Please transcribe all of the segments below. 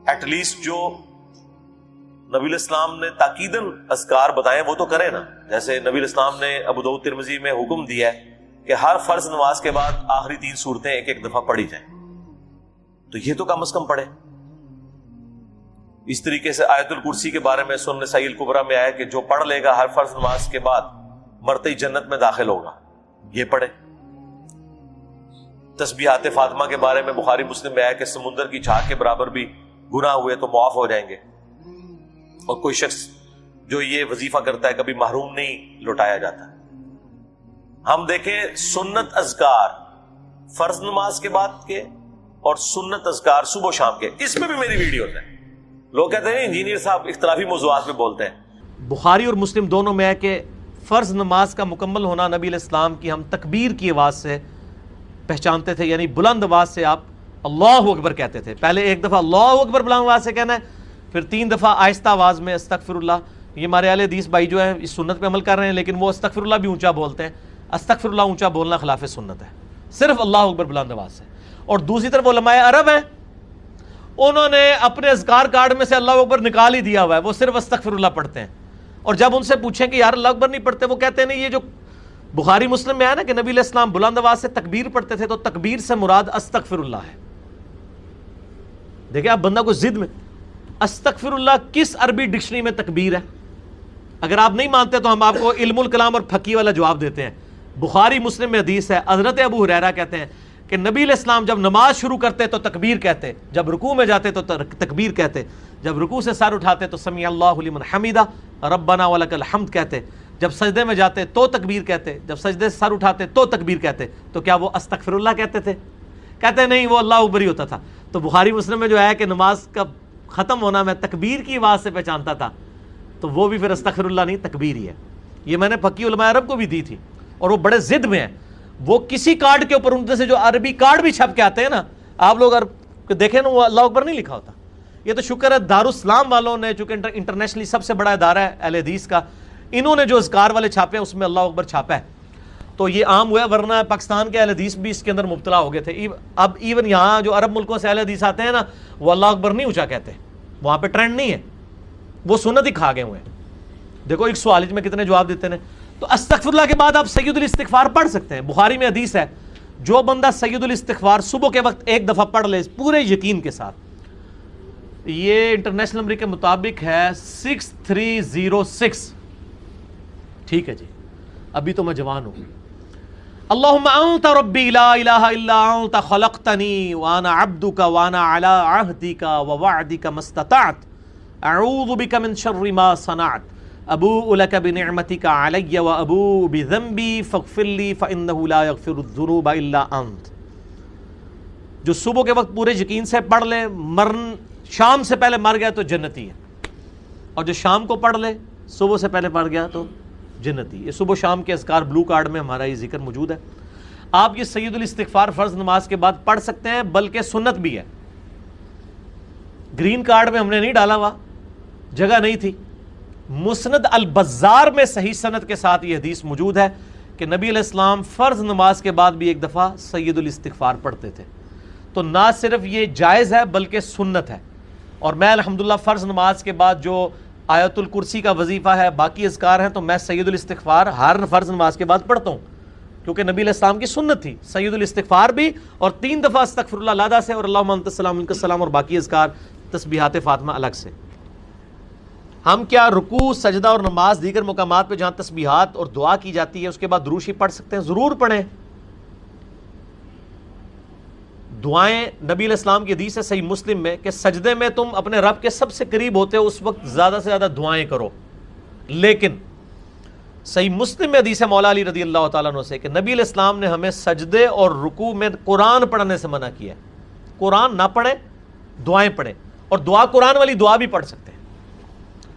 At least جو نبی الاسلام نے تاکیداً اذکار بتائے وہ تو کریں نا. جیسے نبی الاسلام نے ابو داؤد ترمذی میں حکم دیا ہے کہ ہر فرض نماز کے بعد آخری 3 سورتیں ایک ایک دفعہ پڑھی جائیں, تو یہ تو کم از کم پڑھے. اس طریقے سے آیت الکرسی کے بارے میں سنن نسائی الکبریٰ میں آیا کہ جو پڑھ لے گا ہر فرض نماز کے بعد مرتے ہی جنت میں داخل ہوگا, یہ پڑھے. تسبیحات فاطمہ کے بارے میں بخاری مسلم میں آیا کہ سمندر کی جھاگ کے برابر بھی گناہ ہوئے تو معاف ہو جائیں گے, اور کوئی شخص جو یہ وظیفہ کرتا ہے کبھی محروم نہیں لوٹایا جاتا. ہم دیکھیں سنت اذکار فرض نماز کے بعد کے اور سنت اذکار صبح و شام کے, اس میں بھی میری ویڈیوز ہیں. لوگ کہتے ہیں انجینئر صاحب اختلافی موضوعات پہ بولتے ہیں. بخاری اور مسلم دونوں میں ہے کہ فرض نماز کا مکمل ہونا نبی علیہ السلام کی ہم تکبیر کی آواز سے پہچانتے تھے, یعنی بلند آواز سے آپ اللہ اکبر کہتے تھے. پہلے ایک دفعہ اللہ اکبر بلند آواز سے کہنا ہے, پھر 3 دفعہ آہستہ آواز میں استغفر اللہ. یہ ہمارے اہل حدیث بھائی جو ہے اس سنت پہ عمل کر رہے ہیں, لیکن وہ استغفر اللہ بھی اونچا بولتے ہیں. استغفر اللہ اونچا بولنا خلاف سنت ہے, صرف اللہ اکبر بلند آواز سے. اور دوسری طرف علماء عرب ہیں, انہوں نے اپنے اذکار کارڈ میں سے اللہ اکبر نکال ہی دیا ہوا ہے, وہ صرف استغفر اللہ پڑھتے ہیں. اور جب ان سے پوچھیں کہ یار اللہ اکبر نہیں پڑھتے, وہ کہتے ہیں نہیں, یہ جو بخاری مسلم میں ہے نا کہ نبی علیہ السلام بلند آواز سے تکبیر پڑھتے تھے, تو تکبیر سے مراد استغفر اللہ ہے. دیکھیں آپ بندہ کو ضد میں, استغفر اللہ کس عربی ڈکشنری میں تکبیر ہے؟ اگر آپ نہیں مانتے تو ہم آپ کو علم الکلام اور پھکی والا جواب دیتے ہیں. بخاری مسلم میں حدیث ہے, حضرت ابو ہریرہ کہتے ہیں کہ نبی علیہ السلام جب نماز شروع کرتے تو تکبیر کہتے, جب رکوع میں جاتے تو تکبیر کہتے, جب رکوع سے سر اٹھاتے تو سمیع اللہ لمن حمیدہ ربنا ولک الحمد کہتے, جب سجدے میں جاتے تو تکبیر کہتے, جب سجدے سے سر اٹھاتے تو تکبیر کہتے. تو کیا وہ استغفر اللہ کہتے تھے؟ کہتے نہیں, وہ اللہ اکبر ہی ہوتا تھا. تو بخاری مسلم میں جو ہے کہ نماز کا ختم ہونا میں تکبیر کی آواز سے پہچانتا تھا, تو وہ بھی پھر استغفر اللہ نہیں, تکبیر ہی ہے. یہ میں نے پکی علماء عرب کو بھی دی تھی, اور وہ بڑے ضد میں ہیں. وہ کسی کارڈ کے اوپر ان سے جو عربی کارڈ بھی چھپ کے آتے ہیں نا, آپ لوگ دیکھیں نا, وہ اللہ اکبر نہیں لکھا ہوتا. یہ تو شکر ہے دارالاسلام والوں نے, چونکہ انٹرنیشنلی سب سے بڑا ادارہ ہے اہل حدیث کا, انہوں نے جو اذکار والے چھاپے ہیں اس میں اللہ اکبر چھاپا ہے, تو یہ عام ہوا ہے. ورنہ پاکستان کے اہل حدیث بھی اس کے اندر مبتلا ہو گئے تھے. اب ایون یہاں جو عرب ملکوں سے اہل حدیث آتے ہیں نا, وہ اللہ اکبر نہیں اونچا کہتے, وہاں پہ ٹرینڈ نہیں ہے, وہ سنت ہی کھا گئے ہوئے ہیں. دیکھو ایک سوال میں کتنے جواب دیتے ہیں. تو استغفر اللہ کے بعد آپ سید الاستغفار پڑھ سکتے ہیں. بخاری میں حدیث ہے, جو بندہ سید الاستغفار صبح کے وقت ایک دفعہ پڑھ لے پورے یقین کے ساتھ, یہ انٹرنیشنل نمبر کے مطابق ہے 6306. ٹھیک ہے جی, ابھی تو میں جوان ہوں. اللہم انت ربی لا الہ الا انت خلقتنی وانا عبدک وانا علی عہدک ووعدک ما استطعت اعوذ بک من شر ما صنعت ابوء لک بنعمتک علی وابوء بذنبی فاغفر لی فانہ لا یغفر الذنوب الا انت. جو صبح کے وقت پورے یقین سے پڑھ لے, شام سے پہلے مر گیا تو جنتی ہے, اور جو شام کو پڑھ لے صبح سے پہلے پڑھ گیا تو جنتی. یہ صبح شام کے اذکار بلو کارڈ میں ہمارا یہ ذکر موجود ہے. آپ یہ سید الاستغفار فرض نماز کے بعد پڑھ سکتے ہیں, بلکہ سنت بھی ہے. گرین کارڈ میں ہم نے نہیں ڈالا ہوا, جگہ نہیں تھی. مسند البزار میں صحیح سند کے ساتھ یہ حدیث موجود ہے کہ نبی علیہ السلام فرض نماز کے بعد بھی ایک دفعہ سید الاستغفار پڑھتے تھے. تو نہ صرف یہ جائز ہے بلکہ سنت ہے. اور میں الحمدللہ فرض نماز کے بعد جو آیت الکرسی کا وظیفہ ہے, باقی اذکار ہیں, تو میں سید الاستغفار ہر فرض نماز کے بعد پڑھتا ہوں, کیونکہ نبی علیہ السلام کی سنت تھی سید الاستغفار بھی, اور 3 دفعہ استغفر اللہ علیہ سے, اور اللہم انت السلام منک السلام, اور باقی اذکار تسبیحات فاطمہ الگ سے. ہم کیا رکوع, سجدہ اور نماز دیگر مقامات پہ جہاں تسبیحات اور دعا کی جاتی ہے اس کے بعد درود شریف پڑھ سکتے ہیں؟ ضرور پڑھیں. دعائیں نبی علیہ السلام کی حدیث ہے صحیح مسلم میں کہ سجدے میں تم اپنے رب کے سب سے قریب ہوتے ہو, اس وقت زیادہ سے زیادہ دعائیں کرو. لیکن صحیح مسلم میں حدیث ہے مولا علی رضی اللہ تعالیٰ عنہ سے کہ نبی علیہ السلام نے ہمیں سجدے اور رکوع میں قرآن پڑھنے سے منع کیا ہے. قرآن نہ پڑھیں, دعائیں پڑھیں, اور دعا قرآن والی دعا بھی پڑھ سکتے ہیں.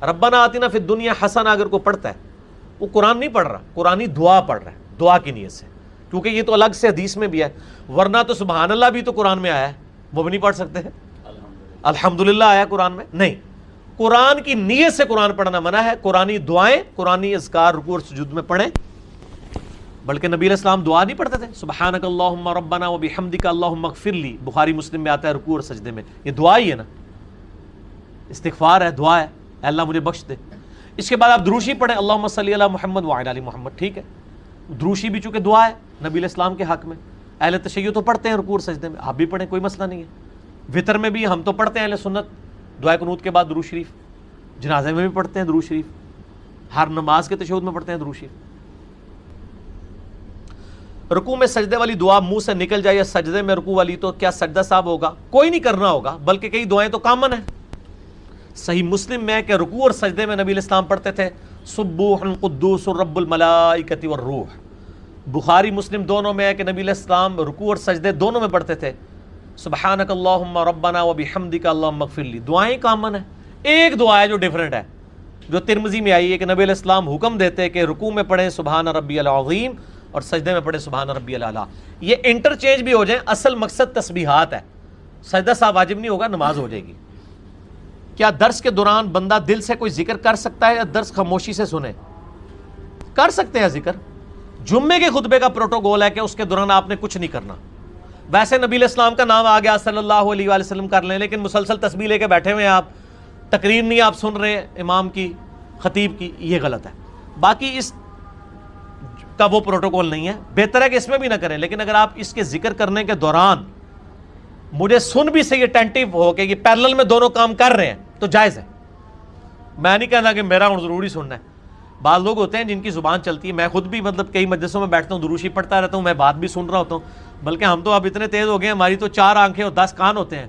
ربنا آتنا فی الدنیا حسنہ اگر کوئی پڑھتا ہے, وہ قرآن نہیں پڑھ رہا, قرآنی دعا پڑھ رہا ہے, دعا کی نیت سے, کیونکہ یہ تو الگ سے حدیث میں بھی ہے. ورنہ تو سبحان اللہ بھی تو قرآن میں آیا ہے, وہ بھی نہیں پڑھ سکتے ہیں. الحمدللہ آیا قرآن میں نہیں. قرآن کی نیت سے قرآن پڑھنا منع ہے. قرآنی دعائیں, قرآنی اذکار رکوع اور سجود میں پڑھیں. بلکہ نبی علیہ السلام دعا نہیں پڑھتے تھے, سبحانک اللہم ربنا وبحمدک اللہم اغفر لی, بخاری مسلم میں آتا ہے رکوع اور سجدے میں, یہ دعا ہی ہے نا. استغفار ہے، دعا ہے، اے اللہ مجھے بخش دے۔ اس کے بعد آپ دروشی پڑھیں، اللہم صلی علی محمد وعلی آل محمد، ٹھیک ہے۔ دروشی بھی چونکہ دعا ہے نبی علیہ السلام کے حق میں، اہل تشیع تو پڑھتے ہیں رکوع اور سجدے میں، آپ بھی پڑھیں، کوئی مسئلہ نہیں ہے۔ وطر میں بھی ہم تو پڑھتے ہیں اہل سنت، دعائے قنوت کے بعد درود شریف، جنازے میں بھی پڑھتے ہیں درود شریف، ہر نماز کے تشہد میں پڑھتے ہیں درود شریف۔ رکوع میں سجدے والی دعا منہ سے نکل جائے یا سجدے میں رکوع والی، تو کیا سجدہ صاحب ہوگا؟ کوئی نہیں کرنا ہوگا، بلکہ کئی دعائیں تو کامن ہیں۔ صحیح مسلم میں کہ رکوع اور سجدے میں نبی علیہ السلام پڑھتے تھے سبوح قدوس رب الملائکۃ والروح۔ بخاری مسلم دونوں میں ہے کہ نبی علیہ السلام رکوع اور سجدے دونوں میں پڑھتے تھے سبحانک اللہم ربنا وبحمدک اللہم اغفر لی۔ دعائیں کامن ہیں، ایک دعا ہے جو ڈیفرنٹ ہے، جو ترمذی میں آئی ہے کہ نبی علیہ السلام حکم دیتے کہ رکوع میں پڑھیں سبحان ربی العظیم اور سجدے میں پڑھیں سبحان ربی الاعلیٰ۔ یہ انٹرچینج بھی ہو جائیں، اصل مقصد تسبیحات ہے، سجدہ صاحب واجب نہیں ہوگا، نماز ہو جائے گی۔ کیا درس کے دوران بندہ دل سے کوئی ذکر کر سکتا ہے یا درس خاموشی سے سنے؟ کر سکتے ہیں ذکر، جمعے کے خطبے کا پروٹوکول ہے کہ اس کے دوران آپ نے کچھ نہیں کرنا۔ ویسے نبی علیہ السلام کا نام آ گیا صلی اللہ علیہ وآلہ وسلم کر لیں، لیکن مسلسل تسبیح لے کے بیٹھے ہوئے ہیں آپ، تقریر نہیں آپ سن رہے امام کی، خطیب کی، یہ غلط ہے۔ باقی اس کا وہ پروٹوکول نہیں ہے، بہتر ہے کہ اس میں بھی نہ کریں، لیکن اگر آپ اس کے ذکر کرنے کے دوران مجھے سن بھی صحیح اٹینٹیو ہو کہ یہ پیرلل میں دونوں کام کر رہے ہیں تو جائز ہے۔ میں نہیں کہنا کہ میرا ضروری سننا ہے، بعض لوگ ہوتے ہیں جن کی زبان چلتی ہے، میں خود بھی مطلب کئی مجلسوں میں بیٹھتا ہوں، دروشی پڑھتا رہتا ہوں، میں بات بھی سن رہا ہوتا ہوں، بلکہ ہم تو اب اتنے تیز ہو گئے ہیں، ہماری تو 4 آنکھیں اور 10 کان ہوتے ہیں،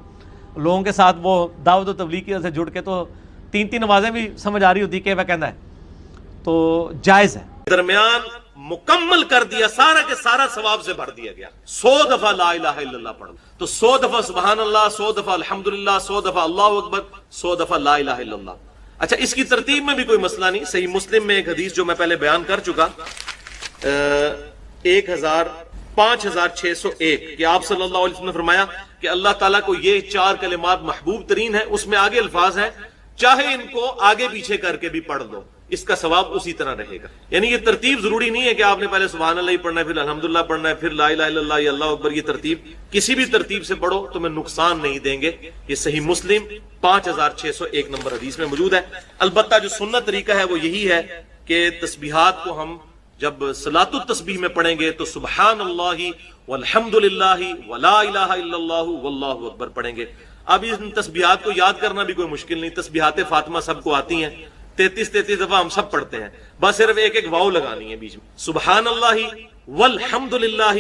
لوگوں کے ساتھ وہ دعوت و تبلیغ کی وجہ سے جڑ کے تو 3 نمازیں بھی سمجھ آ رہی ہوتی کہ وہ کہنا ہے، تو جائز ہے۔ درمیان مکمل کر دیا، سارا کے سارا ثواب سے بھر دیا گیا۔ 100 دفعہ لا الہ الا اللہ پڑھو تو 100 دفعہ سبحان اللہ، 100 دفعہ الحمدللہ، 100 دفعہ اللہ اکبر، 100 دفعہ لا الہ الا اللہ۔ اچھا، اس کی ترتیب میں بھی کوئی مسئلہ نہیں۔ صحیح مسلم میں ایک حدیث جو میں پہلے بیان کر چکا، 5601 کہ آپ صلی اللہ علیہ وسلم نے فرمایا کہ اللہ تعالیٰ کو یہ 4 کلمات محبوب ترین ہیں، اس میں آگے الفاظ ہیں چاہے ان کو آگے پیچھے کر کے بھی پڑھ لو، اس کا ثواب اسی طرح رہے گا۔ یعنی یہ ترتیب ضروری نہیں ہے کہ آپ نے پہلے سبحان اللہ ہی پڑھنا ہے، پھر الحمدللہ پڑھنا ہے، پھر لا الہ الا اللہ یا اللہ اکبر۔ یہ ترتیب کسی بھی ترتیب سے پڑھو تمہیں نقصان نہیں دیں گے۔ یہ صحیح مسلم 5601 نمبر حدیث میں موجود ہے۔ البتہ جو سنت طریقہ ہے وہ یہی ہے کہ تسبیحات کو ہم جب صلاۃ التسبیح میں پڑھیں گے تو سبحان اللہ والحمدللہ ولا الہ الا اللہ واللہ اکبر پڑھیں گے۔ اب ان تسبیحات کو یاد کرنا بھی کوئی مشکل نہیں، تسبیحات فاطمہ سب کو آتی ہیں، 33 دفعہ ہم سب پڑھتے ہیں، بس صرف ایک واو لگانی ہے بیچ میں، سبحان اللہ والحمدللہ،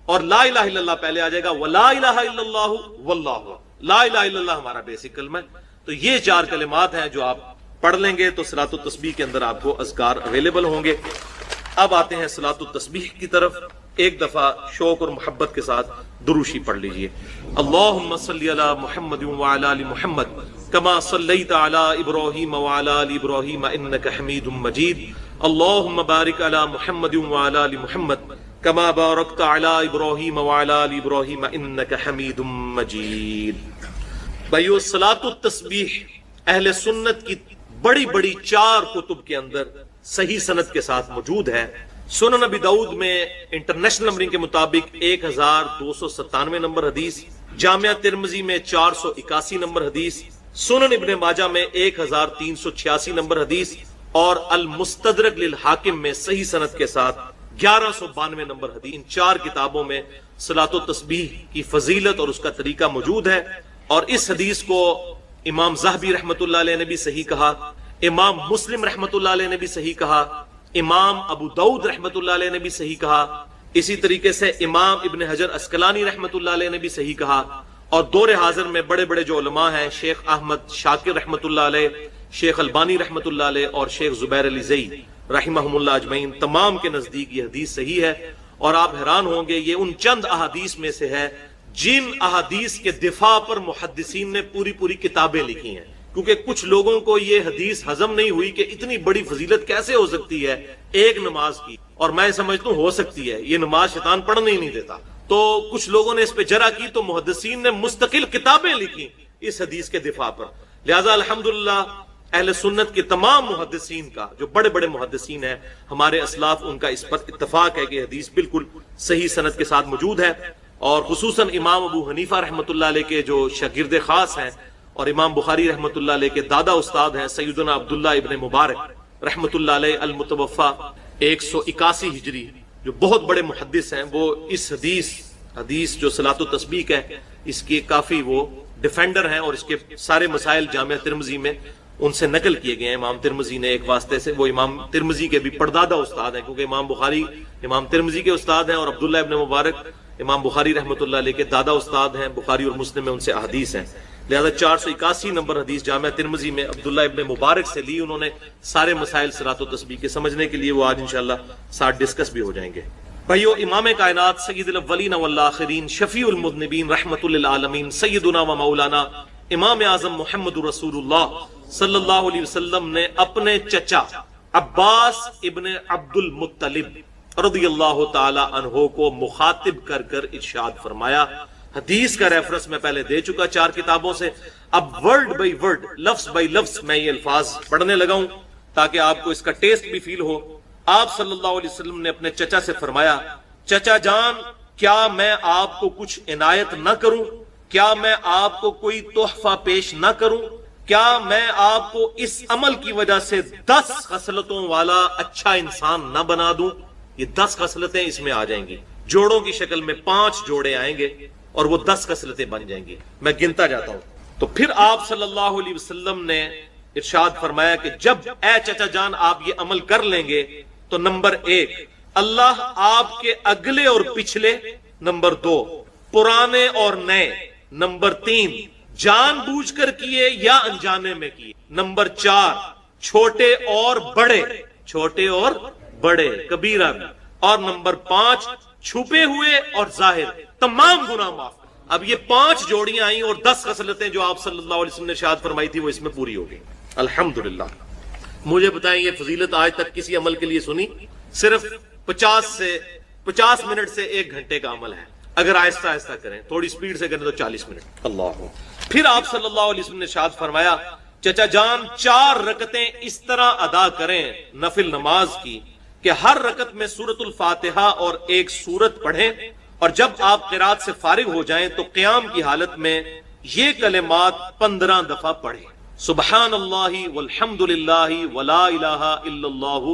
اور لا الہ الا اللہ پہلے آ جائے گا، ولا الہ الا اللہ واللہ، لا الہ الا اللہ ہمارا بیسک کلمہ ہے۔ تو یہ 4 کلمات ہیں جو آپ پڑھ لیں گے تو صلاۃ التسبیح کے اندر آپ کو اذکار اویلیبل ہوں گے۔ اب آتے ہیں صلاۃ التسبیح کی طرف۔ ایک دفعہ شوق اور محبت کے ساتھ دروشی پڑھ لیجئے۔ اللہم صلی علی محمد وعلی آل محمد کما صلیت علی ابراہیم وعلی آل ابراہیم انک حمید مجید۔ اللہم بارک علی محمد وعلی آل محمد کما بارکت علی ابراہیم وعلی آل ابراہیم انک حمید مجید۔ بھائیو، صلاۃ التسبیح اہل سنت کی بڑی بڑی 4 کتب کے اندر صحیح سند کے ساتھ موجود ہے۔ سنن ابی داؤد میں انٹرنیشنل نمبرنگ کے مطابق 1297 نمبر حدیث، جامعہ ترمذی میں 481 نمبر حدیث، سنن ابن ماجہ میں 1386 نمبر حدیث، اور المستدرک للحاکم میں صحیح سند کے ساتھ 1192 نمبر حدیث۔ ان 4 کتابوں میں صلاۃ التسبیح کی فضیلت اور اس کا طریقہ موجود ہے، اور اس حدیث کو امام ذہبی رحمۃ اللہ علیہ نے بھی صحیح کہا، امام مسلم رحمۃ اللہ علیہ نے بھی صحیح کہا، امام ابو داؤد رحمۃ اللہ علیہ نے بھی صحیح کہا، اسی طریقے سے امام ابن حجر عسقلانی رحمۃ اللہ علیہ نے بھی صحیح کہا، اور دور حاضر میں بڑے بڑے جو علماء ہیں، شیخ احمد شاکر رحمۃ اللہ علیہ، شیخ البانی رحمۃ اللہ علیہ، اور شیخ زبیر علی زئی رحمہم اللہ اجمعین، تمام کے نزدیک یہ حدیث صحیح ہے۔ اور آپ حیران ہوں گے، یہ ان چند احادیث میں سے ہے جن احادیث کے دفاع پر محدثین نے پوری کتابیں لکھی ہیں، کیونکہ کچھ لوگوں کو یہ حدیث ہضم نہیں ہوئی کہ اتنی بڑی فضیلت کیسے ہو سکتی ہے ایک نماز کی، اور میں سمجھتا ہوں ہو سکتی ہے، یہ نماز شیطان پڑھنے ہی نہیں دیتا۔ تو کچھ لوگوں نے اس پہ جرح کی تو محدثین نے مستقل کتابیں لکھی اس حدیث کے دفاع پر۔ لہذا الحمدللہ اہل سنت کے تمام محدثین کا، جو بڑے بڑے محدثین ہیں ہمارے اسلاف، ان کا اس پر اتفاق ہے کہ حدیث بالکل صحیح سند کے ساتھ موجود ہے، اور خصوصاً امام ابو حنیفہ رحمۃ اللہ علیہ کے جو شاگرد خاص ہیں اور امام بخاری رحمۃ اللہ علیہ کے دادا استاد ہیں سیدنا عبداللہ ابن مبارک رحمۃ اللہ علیہ المتوفا 181 ہجری، جو بہت بڑے محدث ہیں. وہ اس حدیث جو صلاۃ و تسبیح ہے اس کے کافی وہ ڈیفینڈر ہیں، اور اس کے سارے مسائل جامعہ ترمذی میں ان سے نقل کیے گئے ہیں امام ترمذی نے ایک واسطے سے. وہ امام ترمذی کے بھی پردادا استاد ہیں، کیونکہ امام بخاری امام ترمذی کے استاد ہیں، اور عبداللہ ابن مبارک امام بخاری رحمۃ اللہ علیہ کے دادا استاد ہیں. بخاری اور مسلم میں ان سے احادیث ہیں، لہذا 481 نمبر حدیث جامعہ ترمذی میں عبداللہ ابن مبارک سے لی انہوں نے. سارے مسائل صلاۃ و تسبیح کے سمجھنے کے لیے وہ آج انشاءاللہ ساتھ ڈسکس بھی ہو جائیں گے. بھائیو، امام کائنات سید الاولین والآخرین شفیع المذنبین رحمۃ للعالمین سیدنا و مولانا امام اعظم محمد رسول اللہ صلی اللہ علیہ وسلم نے اپنے چچا عباس ابن عبد المطلب رضی اللہ تعالی عنہ کو مخاطب کر کر ارشاد فرمایا. حدیث کا ریفرنس میں پہلے دے چکا 4 کتابوں سے. اب ورڈ بائی ورڈ، لفظ بائی لفظ میں یہ الفاظ پڑھنے لگا ہوں تاکہ آپ کو اس کا ٹیسٹ بھی فیل ہو. آپ صلی اللہ علیہ وسلم نے اپنے چچا سے فرمایا، چچا جان، کیا میں آپ کو کچھ عنایت نہ کروں؟ کیا میں آپ کو کوئی تحفہ پیش نہ کروں؟ کیا میں آپ کو اس عمل کی وجہ سے 10 خصلتوں والا اچھا انسان نہ بنا دوں؟ یہ 10 خصلتیں اس میں آ جائیں گی، جوڑوں کی شکل میں 5 جوڑے آئیں گے اور وہ 10 خصلتیں بن جائیں گی. میں گنتا جاتا ہوں. تو پھر آپ صلی اللہ علیہ وسلم نے ارشاد فرمایا کہ جب اے چچا جان آپ یہ عمل کر لیں گے تو نمبر 1 اللہ آپ کے اگلے اور پچھلے، نمبر 2 پرانے اور نئے، نمبر 3 جان بوجھ کر کیے یا انجانے میں کیے، نمبر 4 چھوٹے اور بڑے کبیرہ بھی، اور نمبر 5 چھپے ہوئے اور ظاہر تمام گناہ معاف. اب یہ 5 جوڑیاں آئیں اور 10 خصلتیں جو آپ صلی اللہ علیہ وسلم نے ارشاد فرمائی تھی وہ اس میں پوری ہو گئی. الحمدللہ. مجھے بتائیں یہ فضیلت آج تک کسی عمل کے لیے سنی؟ صرف 50 منٹ سے 1 گھنٹے کا عمل ہے. اگر آہستہ آہستہ کریں، تھوڑی سپیڈ سے کریں تو 40 منٹ. اللہ. پھر آپ صلی اللہ علیہ وسلم نے ارشاد فرمایا، چچا جان 4 رکعتیں اس طرح ادا کریں نفل نماز کی کہ ہر رکعت میں سورۃ الفاتحہ اور 1 سورت پڑھیں، اور جب آپ قرات سے فارغ ہو جائیں تو قیام کی حالت میں یہ کلمات 15 دفعہ پڑھیں، سبحان اللہ والحمد للہ ولا الہ الا اللہ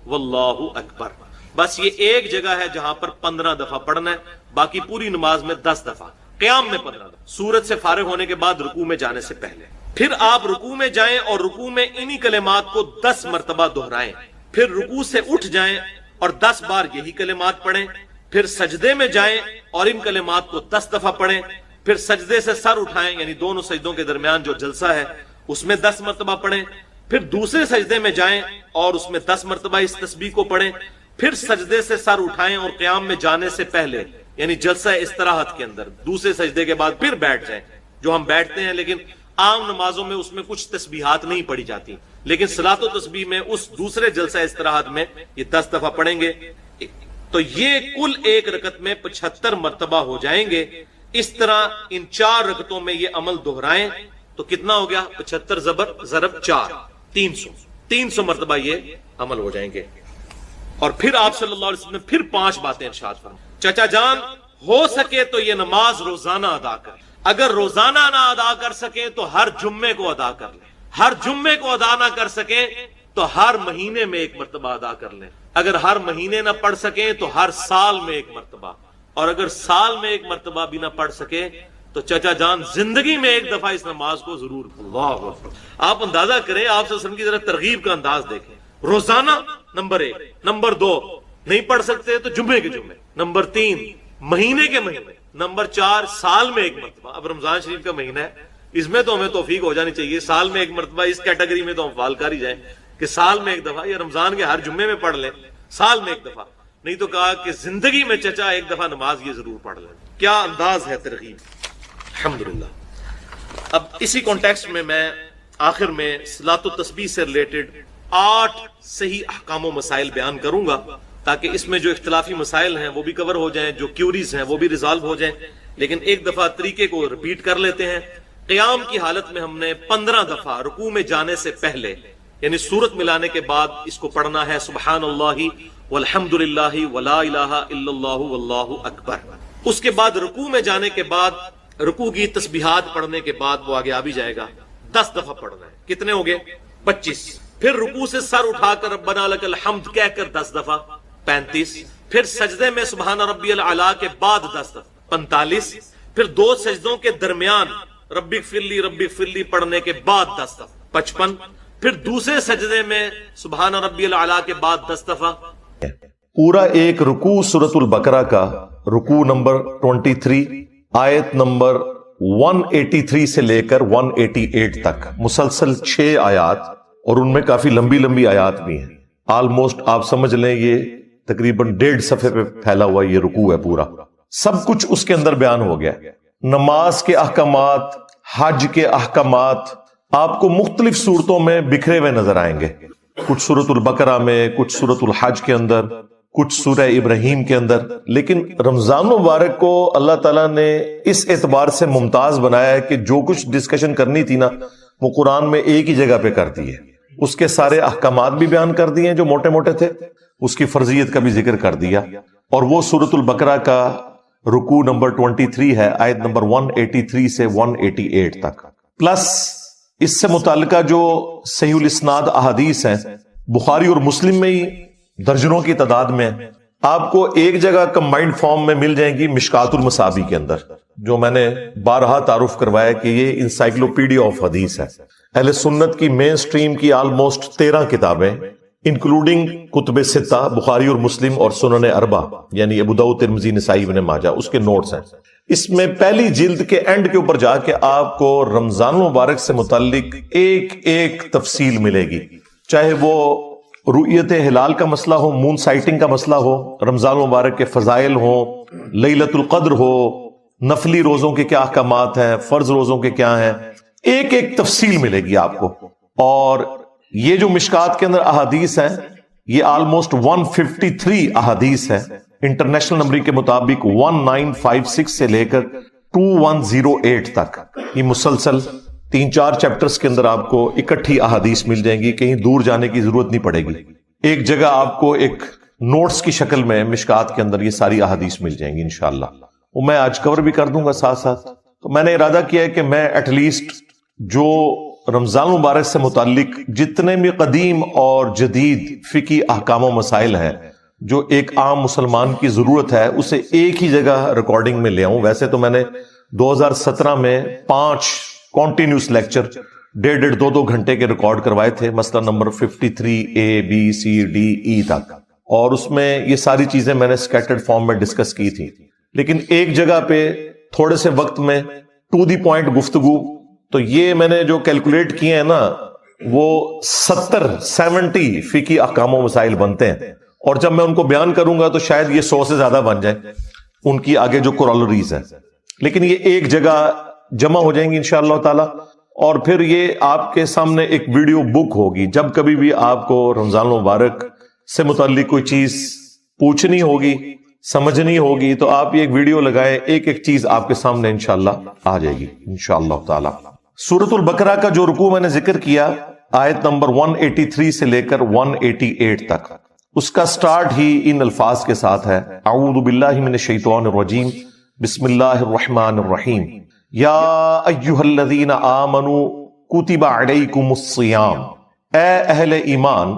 واللہ اکبر. بس یہ ایک جگہ ہے جہاں پر 15 دفعہ پڑھنا ہے، باقی پوری نماز میں 10 دفعہ، قیام میں 15 دفعہ، سورت سے فارغ ہونے کے بعد رکوع میں جانے سے پہلے. پھر آپ رکوع میں جائیں اور رکوع میں انہی کلمات کو 10 مرتبہ دہرائیں. پھر رکوع سے اٹھ جائیں اور 10 بار یہی کلمات پڑھیں. پھر سجدے میں جائیں اور ان کلمات کو 10 دفعہ پڑھیں. پھر سجدے سے سر اٹھائیں، یعنی دونوں سجدوں کے درمیان جو جلسہ ہے اس میں 10 مرتبہ پڑھیں. پھر دوسرے سجدے میں جائیں اور اس میں 10 مرتبہ اس تسبیح کو پڑھیں. پھر سجدے سے سر اٹھائیں اور قیام میں جانے سے پہلے، یعنی جلسہ استراحت کے اندر دوسرے سجدے کے بعد پھر بیٹھ جائیں، جو ہم بیٹھتے ہیں. لیکن عام نمازوں میں اس میں کچھ تسبیحات نہیں پڑھی جاتی، لیکن صلاۃ و تسبیح میں اس دوسرے جلسہ استراحت میں یہ 10 دفعہ پڑھیں گے. تو یہ کل ایک رکعت میں 75 مرتبہ ہو جائیں گے. اس طرح ان 4 رکعتوں میں یہ عمل دہرائیں تو کتنا ہو گیا؟ 75 ضرب 4 300 مرتبہ یہ عمل ہو جائیں گے. اور پھر آپ صلی اللہ علیہ وسلم نے پھر 5 باتیں ارشاد فرمائیں. چچا جان ہو سکے تو یہ نماز روزانہ ادا کریں. اگر روزانہ نہ ادا کر سکیں تو ہر جمعے کو ادا کر لیں. ہر جمعے کو ادا نہ کر سکیں تو ہر مہینے میں 1 مرتبہ ادا کر لیں. اگر ہر مہینے نہ پڑھ سکیں تو ہر سال میں 1 مرتبہ، اور اگر سال میں 1 مرتبہ بھی نہ پڑھ سکے تو چچا جان زندگی میں 1 دفعہ اس نماز کو ضرور. اللہ اکبر. آپ اندازہ کریں، آپ صلی اللہ علیہ وسلم کی ذرا ترغیب کا انداز دیکھیں. روزانہ نمبر 1، نمبر 2 نہیں پڑھ سکتے تو جمعے کے جمعے، نمبر 3 مہینے کے مہینے، نمبر 4 سال میں 1 مرتبہ. اب رمضان شریف کا مہینہ ہے، اس میں تو ہمیں توفیق ہو جانی چاہیے سال میں 1 مرتبہ. اس کیٹیگری میں تو ہم فال کر ہی جائیں کہ سال میں 1 دفعہ، یا رمضان کے ہر جمعے میں پڑھ لیں، سال میں 1 دفعہ. نہیں تو کہا کہ زندگی میں چچا 1 دفعہ نماز یہ ضرور پڑھ لیں. کیا انداز ہے ترغیب. الحمدللہ. اب اسی کانٹیکسٹ میں آخر میں صلاۃ و تسبیح سے ریلیٹڈ 8 صحیح احکام و مسائل بیان کروں گا تاکہ اس میں جو اختلافی مسائل ہیں وہ بھی کور ہو جائیں، جو کیوریز ہیں وہ بھی ریزالو ہو جائیں. لیکن ایک دفعہ طریقے کو ریپیٹ کر لیتے ہیں. قیام کی حالت میں ہم نے 15 دفعہ رکوع میں جانے سے پہلے، یعنی سورت ملانے کے بعد اس کو پڑھنا ہے، سبحان اللہ والحمد للہ ولا الہ الا اللہ واللہ اکبر. اس کے بعد رکوع میں جانے کے بعد رکوع کی تسبیحات پڑھنے کے بعد وہ آگے آ بھی جائے گا، 10 دفعہ پڑھنا ہے۔ کتنے ہو گئے؟ 25۔ پھر رکوع سے سر اٹھا کر ربنا لک الحمد کہہ کر 10 دفعہ، 35۔ پھر سجدے میں سبحان ربی الاعلیٰ کے بعد 10 دفعہ، 45۔ پھر 2 سجدوں کے درمیان ربی اغفر لی پڑھنے کے بعد 10 دفعہ، 55۔ پھر دوسرے سجدے میں سبحان ربی الاعلیٰ کے بعد 10 دفعہ۔ پورا ایک رکوع سورۃ البقرہ کا، رکوع نمبر 23 آیت نمبر 183 سے لے کر 188 تک مسلسل 6 آیات، اور ان میں کافی لمبی لمبی آیات بھی ہیں۔ آلموسٹ آپ سمجھ لیں یہ تقریباً 1.5 صفحے پہ پھیلا ہوا یہ رکوع ہے پورا، سب کچھ اس کے اندر بیان ہو گیا۔ نماز کے احکامات، حج کے احکامات آپ کو مختلف صورتوں میں بکھرے ہوئے نظر آئیں گے، کچھ سورۃ البقرہ میں، کچھ سورۃ الحج کے اندر، کچھ سورہ ابراہیم کے اندر۔ لیکن رمضان مبارک کو اللہ تعالیٰ نے اس اعتبار سے ممتاز بنایا ہے کہ جو کچھ ڈسکشن کرنی تھی نا وہ قرآن میں ایک ہی جگہ پہ کر دی ہے، اس کے سارے احکامات بھی بیان کر دیے ہیں جو موٹے موٹے تھے، اس کی فرضیت کا بھی ذکر کر دیا، اور وہ سورۃ البقرہ کا رکوع نمبر 23 ہے، آیت نمبر 183 سے 188 تک، پلس اس سے متعلقہ جو صحیح الاسناد احادیث ہیں بخاری اور مسلم میں ہی درجنوں کی تعداد میں آپ کو ایک جگہ کمبائنڈ فارم میں مل جائیں گی مشکات المصابیح کے اندر، جو میں نے بارہا تعارف کروایا کہ یہ انسائکلوپیڈیا آف حدیث ہے۔ اہل سنت کی مین سٹریم کی آلموسٹ 13 کتابیں انکلوڈنگ کتب ستہ، بخاری اور مسلم اور سنن اربع یعنی ابو داؤد، ترمذی، نسائی، ابن ماجہ، اس کے نوٹس ہیں۔ اس میں پہلی جلد کے اینڈ کے اوپر جا کے آپ کو رمضان مبارک سے متعلق ایک ایک تفصیل ملے گی، چاہے وہ رؤیت ہلال کا مسئلہ ہو، مون سائٹنگ کا مسئلہ ہو، رمضان مبارک کے فضائل ہوں، لیلۃ القدر ہو، نفلی روزوں کے کیا احکامات ہیں، فرض روزوں کے کیا ہیں، ایک ایک تفصیل ملے گی آپ کو۔ اور یہ جو مشکات کے اندر احادیث ہیں یہ آلموسٹ 153 احادیث ہیں، انٹرنیشنل نمبرنگ کے مطابق 1956 سے لے کر 2108 تک، یہ مسلسل 3-4 چیپٹرز کے اندر آپ کو اکٹھی احادیث مل جائیں گی، کہیں دور جانے کی ضرورت نہیں پڑے گی، ایک جگہ آپ کو ایک نوٹس کی شکل میں مشکات کے اندر یہ ساری احادیث مل جائیں گی انشاءاللہ، وہ میں آج کور بھی کر دوں گا ساتھ ساتھ۔ تو میں نے ارادہ کیا ہے کہ میں ایٹ لیسٹ جو رمضان مبارک سے متعلق جتنے بھی قدیم اور جدید فقہی احکام و مسائل ہیں جو ایک عام مسلمان کی ضرورت ہے اسے ایک ہی جگہ ریکارڈنگ میں لے آؤں۔ ویسے تو میں نے 2017 میں 5 کنٹینیوس لیکچر 1.5-2 گھنٹے کے ریکارڈ کروائے تھے، مسئلہ number 53 A B C D E تک، اور اس میں یہ ساری چیزیں میں نے سکیٹرڈ فارم میں ڈسکس کی تھی، لیکن ایک جگہ پہ تھوڑے سے وقت میں ٹو دی پوائنٹ گفتگو، تو یہ میں نے جو کیلکولیٹ کیے ہیں نا وہ 70 فقہی احکام و مسائل بنتے ہیں، اور جب میں ان کو بیان کروں گا تو شاید یہ 100 سے زیادہ بن جائیں ان کی آگے جو کورالریز ہیں، لیکن یہ ایک جگہ جمع ہو جائیں گی انشاءاللہ تعالی، اور پھر یہ آپ کے سامنے ایک ویڈیو بک ہوگی، جب کبھی بھی آپ کو رمضان مبارک سے متعلق کوئی چیز پوچھنی ہوگی، سمجھنی ہوگی، تو آپ یہ ایک ویڈیو لگائیں، ایک ایک چیز آپ کے سامنے انشاءاللہ آ جائے گی انشاءاللہ تعالی۔ سورۃ البقرہ کا جو رکوع میں نے ذکر کیا آیت نمبر 183 سے لے کر 188 تک، اس کا سٹارٹ ہی ان الفاظ کے ساتھ ہے، اعوذ باللہ من الشیطان الرجیم، بسم اللہ الرحمن الرحیم، یا ایھا الذین آمنوا کتب علیکم الصیام، اے اہل ایمان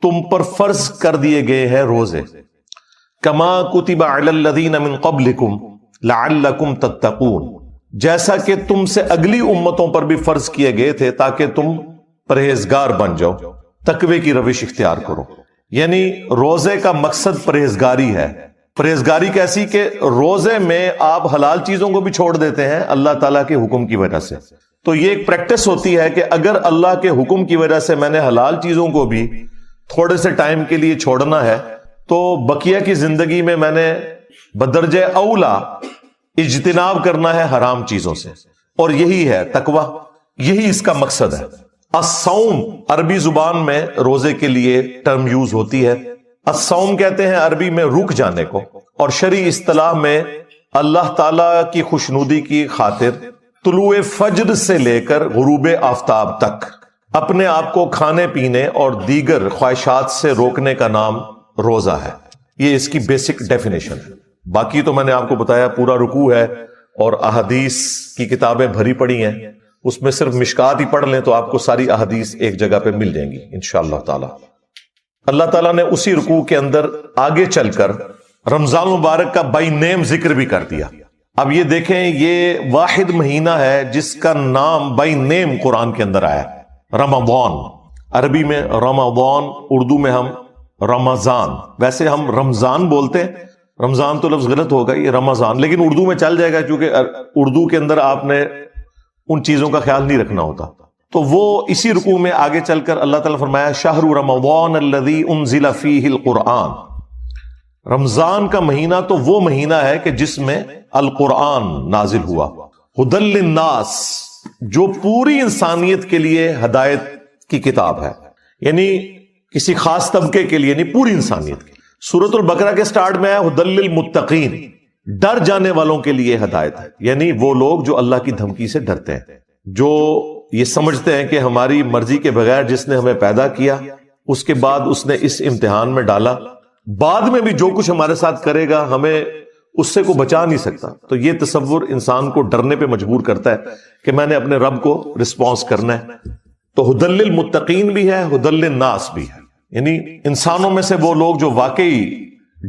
تم پر فرض کر دیے گئے ہیں روزے، کما کتب علی الذین من قبلکم لعلکم تتقون، جیسا کہ تم سے اگلی امتوں پر بھی فرض کیے گئے تھے تاکہ تم پرہیزگار بن جاؤ، تقوی کی روش اختیار کرو۔ یعنی روزے کا مقصد پرہیزگاری ہے۔ پرہیزگاری کیسی کہ روزے میں آپ حلال چیزوں کو بھی چھوڑ دیتے ہیں اللہ تعالیٰ کے حکم کی وجہ سے، تو یہ ایک پریکٹس ہوتی ہے کہ اگر اللہ کے حکم کی وجہ سے میں نے حلال چیزوں کو بھی تھوڑے سے ٹائم کے لیے چھوڑنا ہے تو بقیہ کی زندگی میں میں نے بدرجہ اولا اجتناب کرنا ہے حرام چیزوں سے، اور یہی ہے تقوی، یہی اس کا مقصد ہے۔ الصوم عربی زبان میں روزے کے لیے ٹرم یوز ہوتی ہے، الصوم کہتے ہیں عربی میں رک جانے کو، اور شرعی اصطلاح میں اللہ تعالی کی خوشنودی کی خاطر طلوع فجر سے لے کر غروب آفتاب تک اپنے آپ کو کھانے پینے اور دیگر خواہشات سے روکنے کا نام روزہ ہے۔ یہ اس کی بیسک ڈیفینیشن ہے۔ باقی تو میں نے آپ کو بتایا پورا رکوع ہے اور احادیث کی کتابیں بھری پڑی ہیں، اس میں صرف مشکات ہی پڑھ لیں تو آپ کو ساری احادیث ایک جگہ پہ مل جائیں گی انشاءاللہ تعالی۔ اللہ تعالیٰ نے اسی رکوع کے اندر آگے چل کر رمضان مبارک کا بائی نیم ذکر بھی کر دیا۔ اب یہ دیکھیں، یہ واحد مہینہ ہے جس کا نام بائی نیم قرآن کے اندر آیا، رمضان، عربی میں رمضان، اردو میں ہم رمضان، ویسے ہم رمضان بولتے ہیں، رمضان تو لفظ غلط ہوگا، یہ رمضان، لیکن اردو میں چل جائے گا کیونکہ اردو کے اندر آپ نے ان چیزوں کا خیال نہیں رکھنا ہوتا۔ تو وہ اسی رکوع میں آگے چل کر اللہ تعالیٰ فرمایا شہر رمضان الذی انزل فیہ القرآن، رمضان کا مہینہ تو وہ مہینہ ہے کہ جس میں القرآن نازل ہوا، ھدی للناس، جو پوری انسانیت کے لیے ہدایت کی کتاب ہے، یعنی کسی خاص طبقے کے لیے نہیں، پوری انسانیت کے۔ سورۃ البقرہ کے سٹارٹ میں ہے ھدی للمتقین، ڈر جانے والوں کے لیے ہدایت ہے، یعنی وہ لوگ جو اللہ کی دھمکی سے ڈرتے ہیں، جو یہ سمجھتے ہیں کہ ہماری مرضی کے بغیر جس نے ہمیں پیدا کیا، اس کے بعد اس نے اس امتحان میں ڈالا، بعد میں بھی جو کچھ ہمارے ساتھ کرے گا ہمیں اس سے کوئی بچا نہیں سکتا۔ تو یہ تصور انسان کو ڈرنے پہ مجبور کرتا ہے کہ میں نے اپنے رب کو رسپانس کرنا ہے۔ تو ھدی للمتقین بھی ہے، ھدی للناس بھی ہے، یعنی انسانوں میں سے وہ لوگ جو واقعی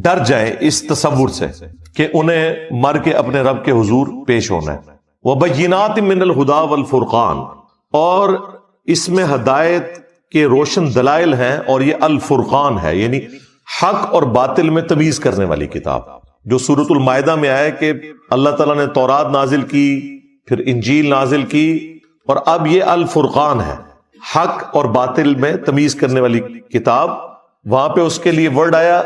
ڈر جائیں اس تصور سے کہ انہیں مر کے اپنے رب کے حضور پیش ہونا ہے۔ وَبَيِّنَاتٍ مِّنَ الْهُدَى وَالْفُرْقَانِ، اور اس میں ہدایت کے روشن دلائل ہیں، اور یہ الفرقان ہے، یعنی حق اور باطل میں تمیز کرنے والی کتاب، جو سورۃ المائدہ میں آئے کہ اللہ تعالیٰ نے تورات نازل کی، پھر انجیل نازل کی، اور اب یہ الفرقان ہے، حق اور باطل میں تمیز کرنے والی کتاب۔ وہاں پہ اس کے لیے ورڈ آیا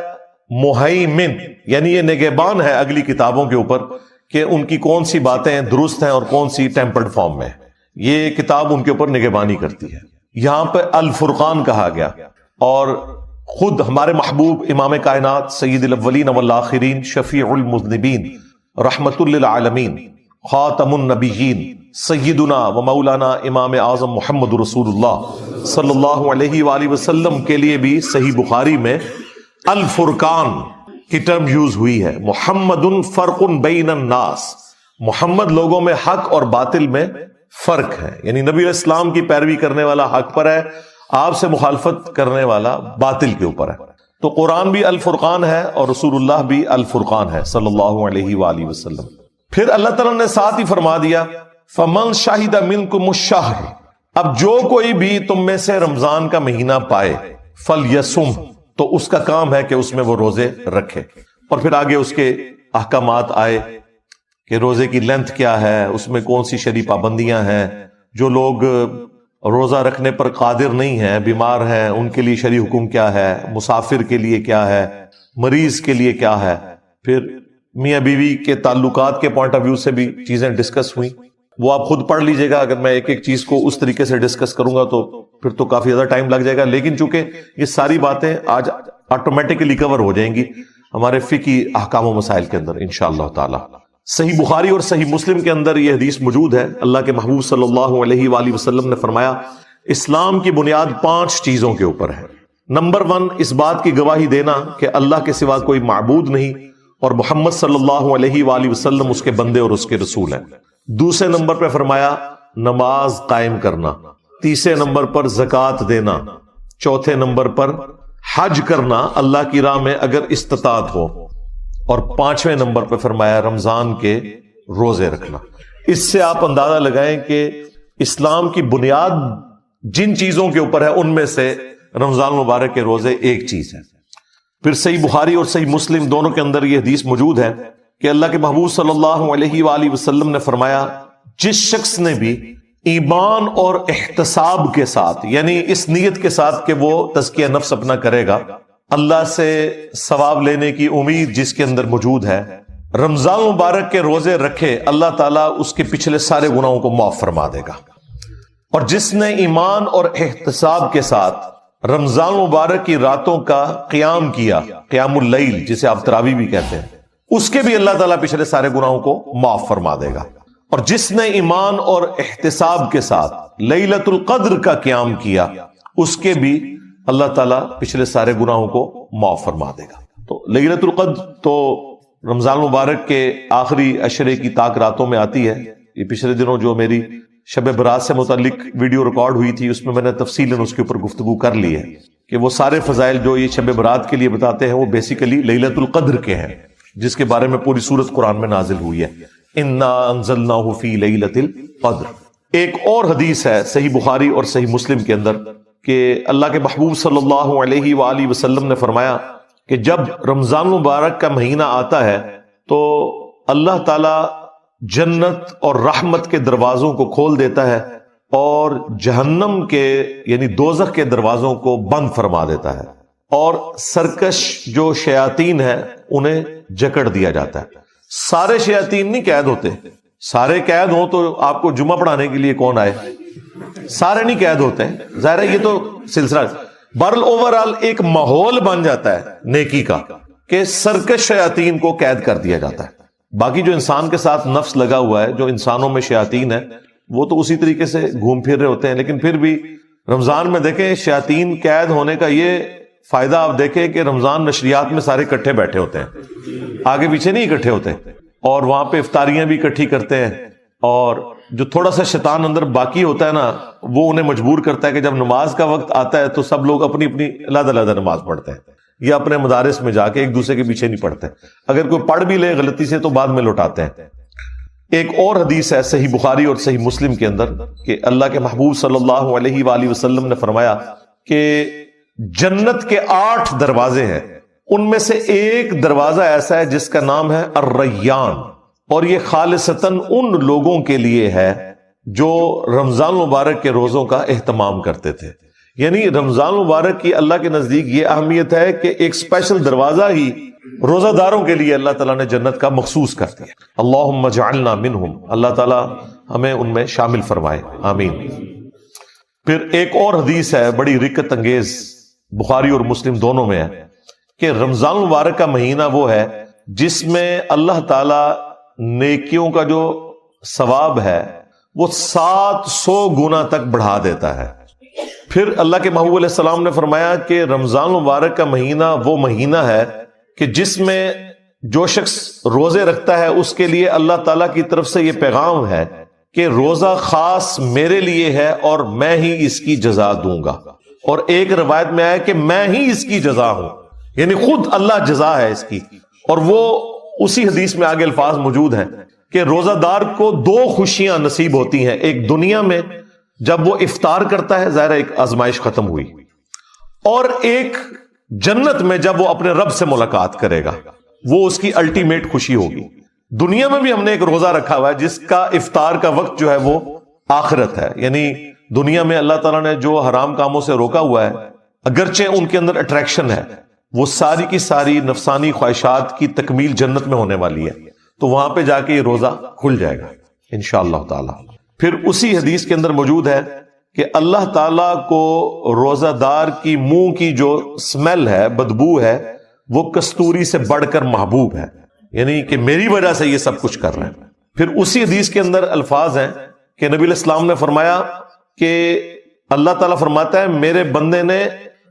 مہیمن، یعنی یہ نگہبان ہے اگلی کتابوں کے اوپر کہ ان کی کون سی باتیں درست ہیں اور کون سی ٹیمپرڈ فارم میں، یہ کتاب ان کے اوپر نگہبانی کرتی ہے۔ یہاں پہ الفرقان کہا گیا، اور خود ہمارے محبوب امام کائنات سید الاولین والآخرین، شفیع المذنبین، رحمت للعالمین، خاتم النبیین، سیدنا و مولانا امام اعظم محمد رسول اللہ صلی اللہ علیہ وآلہ وسلم کے لیے بھی صحیح بخاری میں الفرقان کی ٹرم یوز ہوئی ہے۔ محمد فرق بین الناس، محمد لوگوں میں حق اور باطل میں فرق ہے، یعنی نبی علیہ السلام کی پیروی کرنے والا حق پر ہے، آپ سے مخالفت کرنے والا باطل کے اوپر ہے۔ تو قرآن بھی الفرقان ہے اور رسول اللہ بھی الفرقان ہے صلی اللہ علیہ وآلہ وسلم۔ پھر اللہ تعالیٰ نے ساتھ ہی فرما دیا فَمَنْ شَهِدَ مِنْكُمُ الشَّهْرَ، اب جو کوئی بھی تم میں سے رمضان کا مہینہ پائے، فَلْيَصُمْ، تو اس کا کام ہے کہ اس میں وہ روزے رکھے۔ اور پھر آگے اس کے احکامات آئے کہ روزے کی لینتھ کیا ہے، اس میں کون سی شرعی پابندیاں ہیں، جو لوگ روزہ رکھنے پر قادر نہیں ہیں، بیمار ہیں، ان کے لیے شرعی حکم کیا ہے، مسافر کے لیے کیا ہے، مریض کے لیے کیا ہے۔ پھر میاں بیوی کے تعلقات کے پوائنٹ آف ویو سے بھی چیزیں ڈسکس ہوئی، وہ آپ خود پڑھ لیجئے گا۔ اگر میں ایک ایک چیز کو اس طریقے سے ڈسکس کروں گا تو پھر تو کافی زیادہ ٹائم لگ جائے گا، لیکن چونکہ یہ ساری باتیں آج آٹومیٹکلی کور ہو جائیں گی ہمارے فقہی احکام و مسائل کے اندر انشاءاللہ تعالی۔ صحیح بخاری اور صحیح مسلم کے اندر یہ حدیث موجود ہے، اللہ کے محبوب صلی اللہ علیہ وآلہ وسلم نے فرمایا اسلام کی بنیاد 5 چیزوں کے اوپر ہے۔ نمبر 1، اس بات کی گواہی دینا کہ اللہ کے سوا کوئی معبود نہیں اور محمد صلی اللہ علیہ وآلہ وسلم اس کے بندے اور اس کے رسول ہیں۔ دوسرے نمبر پہ فرمایا نماز قائم کرنا، تیسرے نمبر پر زکوٰۃ دینا، چوتھے نمبر پر حج کرنا اللہ کی راہ میں اگر استطاعت ہو، اور 5ویں نمبر پہ فرمایا رمضان کے روزے رکھنا۔ اس سے آپ اندازہ لگائیں کہ اسلام کی بنیاد جن چیزوں کے اوپر ہے ان میں سے رمضان مبارک کے روزے ایک چیز ہے۔ پھر صحیح بخاری اور صحیح مسلم دونوں کے اندر یہ حدیث موجود ہے کہ اللہ کے محبوب صلی اللہ علیہ وآلہ وسلم نے فرمایا جس شخص نے بھی ایمان اور احتساب کے ساتھ، یعنی اس نیت کے ساتھ کہ وہ تزکیہ نفس اپنا کرے گا، اللہ سے ثواب لینے کی امید جس کے اندر موجود ہے، رمضان مبارک کے روزے رکھے، اللہ تعالیٰ اس کے پچھلے سارے گناہوں کو معاف فرما دے گا۔ اور جس نے ایمان اور احتساب کے ساتھ رمضان مبارک کی راتوں کا قیام کیا، قیام اللیل جسے آپ تراویح بھی کہتے ہیں، اس کے بھی اللہ تعالیٰ پچھلے سارے گناہوں کو معاف فرما دے گا۔ اور جس نے ایمان اور احتساب کے ساتھ لیلۃ القدر کا قیام کیا، اس کے بھی اللہ تعالیٰ پچھلے سارے گناہوں کو معاف فرما دے گا۔ تو لیلۃ القدر تو رمضان مبارک کے آخری عشرے کی طاق راتوں میں آتی ہے. یہ پچھلے دنوں جو میری شب برات سے متعلق ویڈیو ریکارڈ ہوئی تھی اس میں نے تفصیلاً اس کے اوپر گفتگو کر لی ہے کہ وہ سارے فضائل جو یہ شب برات کے لیے بتاتے ہیں وہ بیسیکلی لیلۃ القدر کے ہیں، جس کے بارے میں پوری سورت قرآن میں نازل ہوئی ہے، انا انزلناہ فی لیلۃ القدر. ایک اور حدیث ہے صحیح بخاری اور صحیح مسلم کے اندر کہ اللہ کے محبوب صلی اللہ علیہ وآلہ وسلم نے فرمایا کہ جب رمضان مبارک کا مہینہ آتا ہے تو اللہ تعالی جنت اور رحمت کے دروازوں کو کھول دیتا ہے اور جہنم کے یعنی دوزخ کے دروازوں کو بند فرما دیتا ہے، اور سرکش جو شیاطین ہیں انہیں جکڑ دیا جاتا ہے. سارے شیاطین نہیں قید ہوتے، سارے قید ہوں تو آپ کو جمعہ پڑھانے کے لیے کون آئے؟ سارے نہیں قید ہوتے ہیں، ظاہر ہے یہ تو سلسلہ. بہرحال اوورآل ایک ماحول بن جاتا ہے نیکی کا کہ سرکش شیاطین کو قید کر دیا جاتا ہے. باقی جو انسان کے ساتھ نفس لگا ہوا ہے، جو انسانوں میں شیاطین ہے، وہ تو اسی طریقے سے گھوم پھر رہے ہوتے ہیں، لیکن پھر بھی رمضان میں دیکھیں شیاطین قید ہونے کا یہ فائدہ آپ دیکھیں کہ رمضان نشریات میں سارے اکٹھے بیٹھے ہوتے ہیں، آگے پیچھے نہیں اکٹھے ہوتے، اور وہاں پہ افطاریاں بھی اکٹھی کرتے ہیں، اور جو تھوڑا سا شیطان اندر باقی ہوتا ہے نا وہ انہیں مجبور کرتا ہے کہ جب نماز کا وقت آتا ہے تو سب لوگ اپنی اپنی علیحدہ علیحدہ نماز پڑھتے ہیں، یا اپنے مدارس میں جا کے ایک دوسرے کے پیچھے نہیں پڑھتے، اگر کوئی پڑھ بھی لے غلطی سے تو بعد میں لوٹاتے ہیں. ایک اور حدیث ہے صحیح بخاری اور صحیح مسلم کے اندر کہ اللہ کے محبوب صلی اللہ علیہ وآلہ وسلم نے فرمایا کہ جنت کے 8 دروازے ہیں، ان میں سے ایک دروازہ ایسا ہے جس کا نام ہے الریان، اور یہ خالصتاً ان لوگوں کے لیے ہے جو رمضان مبارک کے روزوں کا اہتمام کرتے تھے. یعنی رمضان مبارک کی اللہ کے نزدیک یہ اہمیت ہے کہ ایک اسپیشل دروازہ ہی روزہ داروں کے لیے اللہ تعالیٰ نے جنت کا مخصوص کر دیا. اللہم اجعلنا منہم، اللہ تعالیٰ ہمیں ان میں شامل فرمائے، آمین. پھر ایک اور حدیث ہے بڑی رکت انگیز، بخاری اور مسلم دونوں میں ہے کہ رمضان مبارک کا مہینہ وہ ہے جس میں اللہ تعالیٰ نیکیوں کا جو ثواب ہے وہ 700 گنا تک بڑھا دیتا ہے. پھر اللہ کے محبوب علیہ السلام نے فرمایا کہ رمضان مبارک کا مہینہ وہ مہینہ ہے کہ جس میں جو شخص روزے رکھتا ہے اس کے لیے اللہ تعالیٰ کی طرف سے یہ پیغام ہے کہ روزہ خاص میرے لیے ہے اور میں ہی اس کی جزا دوں گا. اور ایک روایت میں آیا کہ میں ہی اس کی جزا ہوں، یعنی خود اللہ جزا ہے اس کی. اور وہ اسی حدیث میں آگے الفاظ موجود ہیں کہ روزہ دار کو 2 خوشیاں نصیب ہوتی ہیں، ایک دنیا میں جب وہ افطار کرتا ہے، ظاہر ایک آزمائش ختم ہوئی، اور ایک جنت میں جب وہ اپنے رب سے ملاقات کرے گا، وہ اس کی الٹیمیٹ خوشی ہوگی. دنیا میں بھی ہم نے ایک روزہ رکھا ہوا ہے جس کا افطار کا وقت جو ہے وہ آخرت ہے، یعنی دنیا میں اللہ تعالیٰ نے جو حرام کاموں سے روکا ہوا ہے اگرچہ ان کے اندر اٹریکشن ہے، وہ ساری کی ساری نفسانی خواہشات کی تکمیل جنت میں ہونے والی ہے، تو وہاں پہ جا کے یہ روزہ کھل جائے گا انشاءاللہ تعالی. پھر اسی حدیث کے اندر موجود ہے کہ اللہ تعالیٰ کو روزہ دار کی منہ کی جو سمیل ہے، بدبو ہے، وہ کستوری سے بڑھ کر محبوب ہے، یعنی کہ میری وجہ سے یہ سب کچھ کر رہے ہیں. پھر اسی حدیث کے اندر الفاظ ہیں کہ نبی علیہ السلام نے فرمایا کہ اللہ تعالیٰ فرماتا ہے میرے بندے نے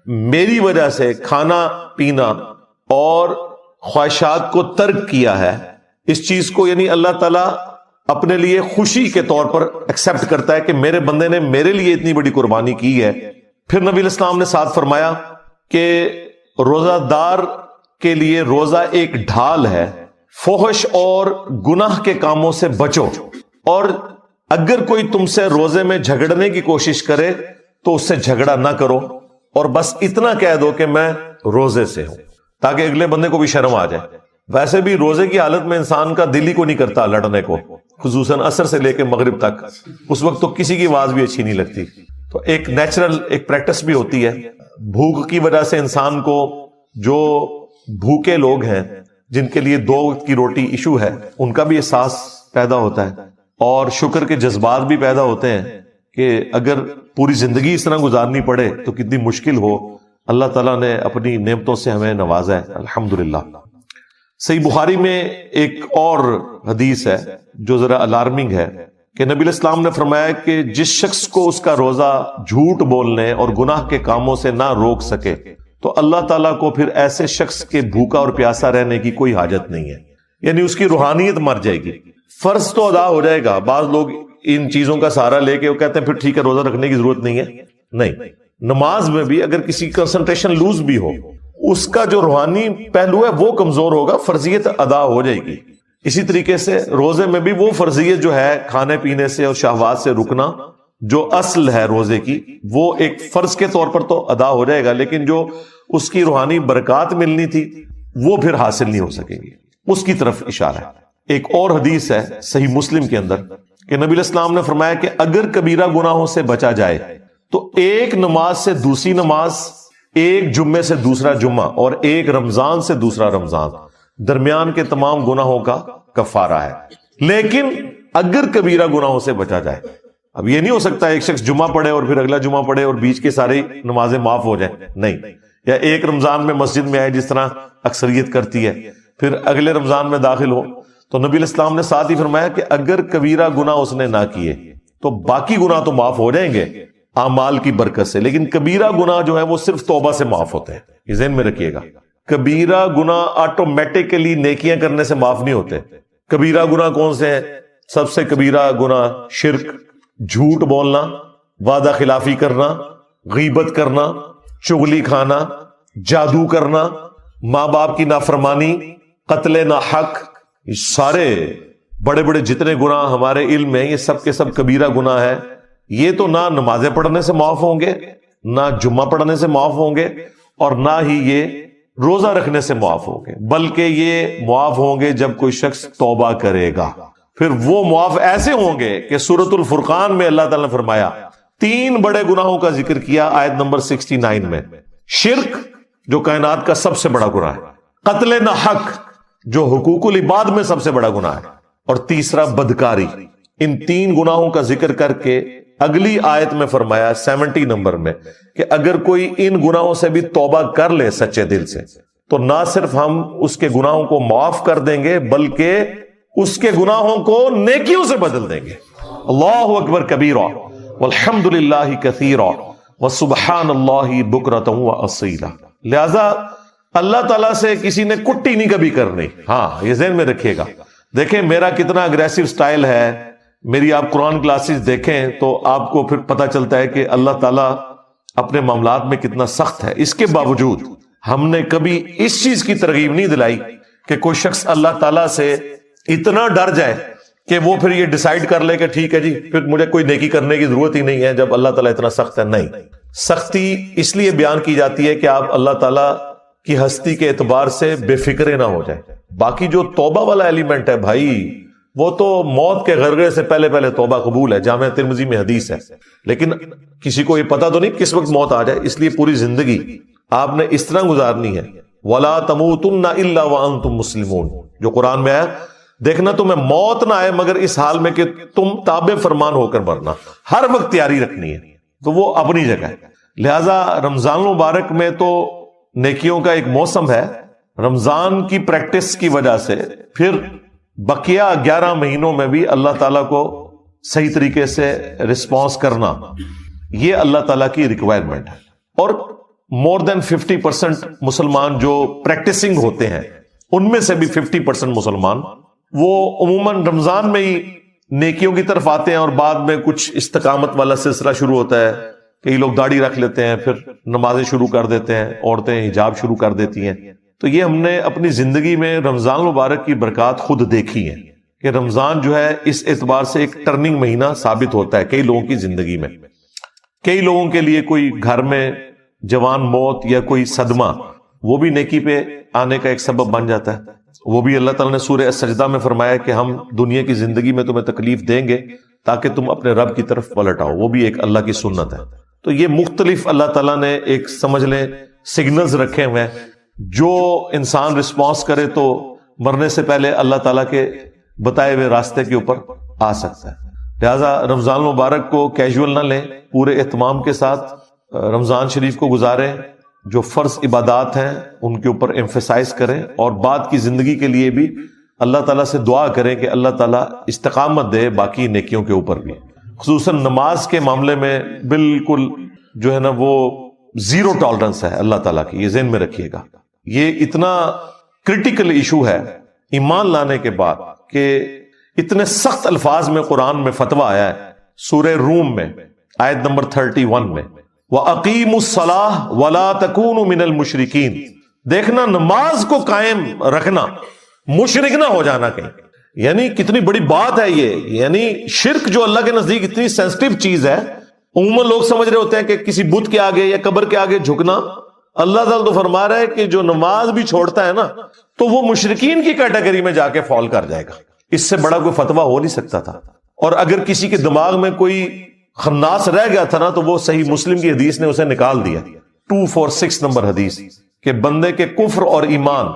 میری وجہ سے کھانا پینا اور خواہشات کو ترک کیا ہے. اس چیز کو یعنی اللہ تعالیٰ اپنے لیے خوشی کے طور پر ایکسپٹ کرتا ہے کہ میرے بندے نے میرے لیے اتنی بڑی قربانی کی ہے. پھر نبی علیہ السلام نے ساتھ فرمایا کہ روزہ دار کے لیے روزہ ایک ڈھال ہے، فحش اور گناہ کے کاموں سے بچو، اور اگر کوئی تم سے روزے میں جھگڑنے کی کوشش کرے تو اس سے جھگڑا نہ کرو، اور بس اتنا کہہ دو کہ میں روزے سے ہوں، تاکہ اگلے بندے کو بھی شرم آ جائے. ویسے بھی روزے کی حالت میں انسان کا دل ہی کو نہیں کرتا لڑنے کو، خصوصاً عصر سے لے کے مغرب تک، اس وقت تو کسی کی آواز بھی اچھی نہیں لگتی. تو ایک نیچرل ایک پریکٹس بھی ہوتی ہے. بھوک کی وجہ سے انسان کو، جو بھوکے لوگ ہیں جن کے لیے 2 وقت کی روٹی ایشو ہے، ان کا بھی احساس پیدا ہوتا ہے، اور شکر کے جذبات بھی پیدا ہوتے ہیں کہ اگر پوری زندگی اس طرح گزارنی پڑے تو کتنی مشکل ہو. اللہ تعالیٰ نے اپنی نعمتوں سے ہمیں نوازا ہے، الحمدللہ. صحیح بخاری میں ایک اور حدیث ہے جو ذرا الارمنگ ہے کہ نبی علیہ السلام نے فرمایا کہ جس شخص کو اس کا روزہ جھوٹ بولنے اور گناہ کے کاموں سے نہ روک سکے تو اللہ تعالیٰ کو پھر ایسے شخص کے بھوکا اور پیاسا رہنے کی کوئی حاجت نہیں ہے. یعنی اس کی روحانیت مر جائے گی. فرض تو ادا ہو جائے گا. بعض لوگ ان چیزوں کا سہارا لے کے وہ کہتے ہیں پھر ٹھیک ہے روزہ رکھنے کی ضرورت نہیں ہے. نہیں, نماز میں بھی اگر کسی کنسنٹریشن لوز بھی ہو, اس کا جو روحانی پہلو ہے وہ کمزور ہوگا, فرضیت ادا ہو جائے گی. اسی طریقے سے روزے میں بھی وہ فرضیت جو ہے کھانے پینے سے اور شہوات سے رکنا جو اصل ہے روزے کی, وہ ایک فرض کے طور پر تو ادا ہو جائے گا, لیکن جو اس کی روحانی برکات ملنی تھی وہ پھر حاصل نہیں ہو سکے گی. اس کی طرف اشارہ ہے. ایک اور حدیث ہے صحیح مسلم کے اندر کہ نبی علیہ السلام نے فرمایا کہ اگر کبیرہ گناہوں سے بچا جائے تو ایک نماز سے دوسری نماز, ایک جمعے سے دوسرا جمعہ, اور ایک رمضان سے دوسرا رمضان, درمیان کے تمام گناہوں کا کفارہ ہے. لیکن اگر کبیرہ گناہوں سے بچا جائے, اب یہ نہیں ہو سکتا ایک شخص جمعہ پڑھے اور پھر اگلا جمعہ پڑھے اور بیچ کے ساری نمازیں معاف ہو جائیں, نہیں. یا ایک رمضان میں مسجد میں آئے جس طرح اکثریت کرتی ہے, پھر اگلے رمضان میں داخل ہو. تو نبی علیہ السلام نے ساتھ ہی فرمایا کہ اگر کبیرہ گناہ اس نے نہ کیے تو باقی گناہ تو معاف ہو جائیں گے اعمال کی برکت سے, لیکن کبیرہ گناہ جو ہے وہ صرف توبہ سے معاف ہوتے ہیں. یہ ذہن میں رکھیے گا, کبیرہ گناہ آٹومیٹکلی نیکیاں کرنے سے معاف نہیں ہوتے. کبیرہ گناہ کون سے ہیں؟ سب سے کبیرہ گناہ شرک, جھوٹ بولنا, وعدہ خلافی کرنا, غیبت کرنا, چغلی کھانا, جادو کرنا, ماں باپ کی نافرمانی, قتل ناحق, یہ سارے بڑے بڑے جتنے گناہ ہمارے علم میں یہ سب کے سب کبیرہ گناہ ہے. یہ تو نہ نمازیں پڑھنے سے معاف ہوں گے, نہ جمعہ پڑھنے سے معاف ہوں گے, اور نہ ہی یہ روزہ رکھنے سے معاف ہوں گے, بلکہ یہ معاف ہوں گے جب کوئی شخص توبہ کرے گا. پھر وہ معاف ایسے ہوں گے کہ سورۃ الفرقان میں اللہ تعالیٰ نے فرمایا 3 بڑے گناہوں کا ذکر کیا آیت نمبر 69 میں. شرک جو کائنات کا سب سے بڑا گناہ ہے, قتل ناحق جو حقوق العباد میں سب سے بڑا گناہ ہے, اور تیسرا بدکاری. ان 3 گناہوں کا ذکر کر کے اگلی آیت میں فرمایا 70 نمبر میں کہ اگر کوئی ان گناہوں سے بھی توبہ کر لے سچے دل سے تو نہ صرف ہم اس کے گناہوں کو معاف کر دیں گے بلکہ اس کے گناہوں کو نیکیوں سے بدل دیں گے. اللہ اکبر کبیرہ والحمد للہ کثیرہ وسبحان اللہ بکرۃ واصیلا. لہذا اللہ تعالیٰ سے کسی نے کٹی نہیں کبھی کرنی. ہاں یہ ذہن میں رکھیے گا. دیکھیں میرا کتنا اگریسو سٹائل ہے, میری آپ قرآن کلاسز دیکھیں تو آپ کو پھر پتہ چلتا ہے کہ اللہ تعالیٰ اپنے معاملات میں کتنا سخت ہے. اس کے باوجود ہم نے کبھی اس چیز کی ترغیب نہیں دلائی کہ کوئی شخص اللہ تعالیٰ سے اتنا ڈر جائے کہ وہ پھر یہ ڈیسائیڈ کر لے کہ ٹھیک ہے جی پھر مجھے کوئی نیکی کرنے کی ضرورت ہی نہیں ہے جب اللہ تعالیٰ اتنا سخت ہے. نہیں, سختی اس لیے بیان کی جاتی ہے کہ آپ اللہ تعالیٰ کی ہستی کے اعتبار سے بے فکرے نہ ہو جائیں. باقی جو توبہ والا ایلیمنٹ ہے بھائی, وہ تو موت کے غرغرے سے پہلے پہلے توبہ قبول ہے. جامعہ ترمذی میں حدیث ہے. لیکن کسی کو یہ پتا تو نہیں کس وقت موت آ جائے, اس لیے پوری زندگی آپ نے اس طرح گزارنی ہے. وَلَا تَمُوتُنَّ إِلَّا وَأَنْتُمْ مُسْلِمُونَ, جو قرآن میں آیا. دیکھنا تمہیں موت نہ آئے مگر اس حال میں کہ تم تابع فرمان ہو کر مرنا. ہر وقت تیاری رکھنی ہے, تو وہ اپنی جگہ ہے. لہذا رمضان المبارک میں تو نیکیوں کا ایک موسم ہے. رمضان کی پریکٹس کی وجہ سے پھر بقیہ 11 مہینوں میں بھی اللہ تعالیٰ کو صحیح طریقے سے رسپانس کرنا, یہ اللہ تعالیٰ کی ریکوائرمنٹ ہے. اور مور دین 50% مسلمان جو پریکٹسنگ ہوتے ہیں ان میں سے بھی 50% مسلمان وہ عموماً رمضان میں ہی نیکیوں کی طرف آتے ہیں, اور بعد میں کچھ استقامت والا سلسلہ شروع ہوتا ہے. کئی لوگ داڑھی رکھ لیتے ہیں, پھر نمازیں شروع کر دیتے ہیں, عورتیں حجاب شروع کر دیتی ہیں. تو یہ ہم نے اپنی زندگی میں رمضان مبارک کی برکات خود دیکھی ہیں کہ رمضان جو ہے اس اعتبار سے ایک ٹرننگ مہینہ ثابت ہوتا ہے کئی لوگوں کی زندگی میں. کئی لوگوں کے لیے کوئی گھر میں جوان موت یا کوئی صدمہ وہ بھی نیکی پہ آنے کا ایک سبب بن جاتا ہے. وہ بھی اللہ تعالیٰ نے سورہ السجدہ میں فرمایا کہ ہم دنیا کی زندگی میں تمہیں تکلیف دیں گے تاکہ تم اپنے رب کی طرف پلٹ آؤ. وہ بھی ایک اللہ کی سنت ہے. تو یہ مختلف اللہ تعالیٰ نے ایک سمجھ لیں سگنلز رکھے ہوئے ہیں. جو انسان رسپانس کرے تو مرنے سے پہلے اللہ تعالیٰ کے بتائے ہوئے راستے کے اوپر آ سکتا ہے. لہٰذا رمضان مبارک کو کیجول نہ لیں, پورے اہتمام کے ساتھ رمضان شریف کو گزاریں. جو فرض عبادات ہیں ان کے اوپر ایمفیسائز کریں, اور بعد کی زندگی کے لیے بھی اللہ تعالیٰ سے دعا کریں کہ اللہ تعالیٰ استقامت دے باقی نیکیوں کے اوپر بھی. خصوصاً نماز کے معاملے میں بالکل جو ہے نا وہ 0 ٹالرنس ہے اللہ تعالیٰ کی. یہ ذہن میں رکھیے گا, یہ اتنا کرٹیکل ایشو ہے ایمان لانے کے بعد کہ اتنے سخت الفاظ میں قرآن میں فتویٰ آیا ہے سورہ روم میں آیت نمبر 31 میں وَأَقِيمُوا الصَّلَاةَ وَلَا تَكُونُوا مِنَ الْمُشْرِكِينَ، دیکھنا نماز کو قائم رکھنا، مشرک نہ ہو جانا کہیں. یعنی کتنی بڑی بات ہے یہ. یعنی شرک جو اللہ کے نزدیک اتنی سینسٹیو چیز ہے، عموماً لوگ سمجھ رہے ہوتے ہیں کہ کسی بت کے آگے یا قبر کے آگے جھکنا. اللہ تعالیٰ تو فرما رہا ہے کہ جو نماز بھی چھوڑتا ہے نا تو وہ مشرکین کی کیٹیگری میں جا کے فال کر جائے گا. اس سے بڑا کوئی فتویٰ ہو نہیں سکتا تھا. اور اگر کسی کے دماغ میں کوئی خناس رہ گیا تھا نا تو وہ صحیح مسلم کی حدیث نے اسے نکال دیا. 246 نمبر حدیث کہ بندے کے کفر اور ایمان،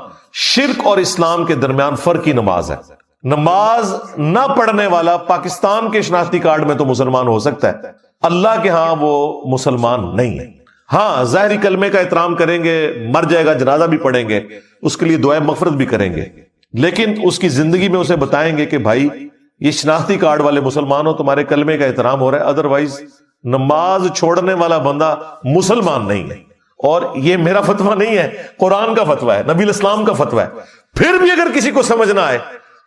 شرک اور اسلام کے درمیان فرق ہی نماز ہے. نماز نہ پڑھنے والا پاکستان کے شناختی کارڈ میں تو مسلمان ہو سکتا ہے، اللہ کے ہاں وہ مسلمان نہیں ہے. ہاں ظاہری کلمے کا احترام کریں گے، مر جائے گا جنازہ بھی پڑھیں گے، اس کے لیے دعائے مغفرت بھی کریں گے، لیکن اس کی زندگی میں اسے بتائیں گے کہ بھائی یہ شناختی کارڈ والے مسلمان ہو، تمہارے کلمے کا احترام ہو رہا ہے، ادروائز نماز چھوڑنے والا بندہ مسلمان نہیں ہے. اور یہ میرا فتویٰ نہیں ہے، قرآن کا فتویٰ ہے، نبی الاسلام کا فتویٰ ہے. پھر بھی اگر کسی کو سمجھ نہ آئے